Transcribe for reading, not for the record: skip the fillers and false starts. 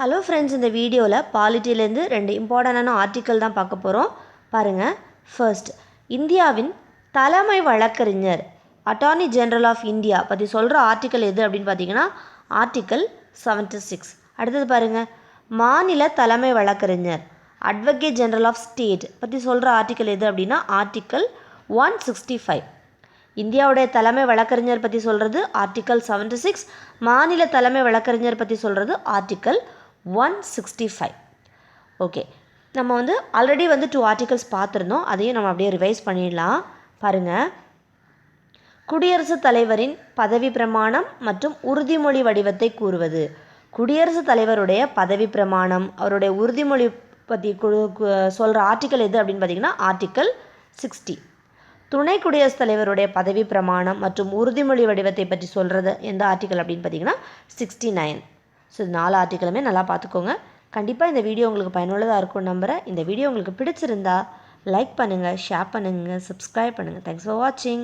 Hello friends, இந்த வீடியோவில் பாலிட்டிலேருந்து 2 இம்பார்ட்டண்டான ஆர்டிக்கல் தான் பார்க்க போகிறோம். பாருங்கள். ஃபர்ஸ்ட், இந்தியாவின் தலைமை வழக்கறிஞர் அட்டார்னி ஜெனரல் ஆஃப் இந்தியா பற்றி சொல்கிற ஆர்டிக்கல் எது அப்படின்னு பார்த்தீங்கன்னா ஆர்டிக்கல் 76. அடுத்தது பாருங்கள், மாநில தலைமை வழக்கறிஞர் அட்வொகேட் ஜெனரல் ஆஃப் ஸ்டேட் பற்றி சொல்கிற ஆர்டிக்கல் எது அப்படின்னா ஆர்டிக்கல் 165. இந்தியாவுடைய தலைமை வழக்கறிஞர் பற்றி சொல்கிறது ஆர்டிக்கல் 76. மாநில தலைமை வழக்கறிஞர் பற்றி சொல்கிறது ஆர்டிக்கல் 165. ஓகே, நம்ம ஆல்ரெடி 2 ஆர்டிகல்ஸ் பார்த்துருந்தோம். அதையும் நம்ம அப்படியே ரிவைஸ் பண்ணிடலாம். பாருங்கள். குடியரசுத் தலைவரின் பதவி பிரமாணம் மற்றும் உறுதிமொழி வடிவத்தை கூறுவது. குடியரசுத் தலைவருடைய பதவி பிரமாணம், அவருடைய உறுதிமொழி பற்றி சொல்கிற ஆர்டிக்கல் எது அப்படின்னு பார்த்தீங்கன்னா ஆர்டிக்கல் 60. துணை குடியரசுத் தலைவருடைய பதவி பிரமாணம் மற்றும் உறுதிமொழி வடிவத்தை பற்றி சொல்கிறது எந்த ஆர்டிக்கல் அப்படின்னு பார்த்தீங்கன்னா 69. ஸோ இது 4 ஆர்டிக்கலுமே நல்லா பார்த்துக்கோங்க. கண்டிப்பாக இந்த வீடியோ உங்களுக்கு பயனுள்ளதாக இருக்கும் நம்புகிறேன். இந்த வீடியோ உங்களுக்கு பிடிச்சிருந்தா லைக் பண்ணுங்கள், ஷேர் பண்ணுங்கள், சப்ஸ்கிரைப் பண்ணுங்கள். தேங்க்ஸ் ஃபார் வாட்சிங்.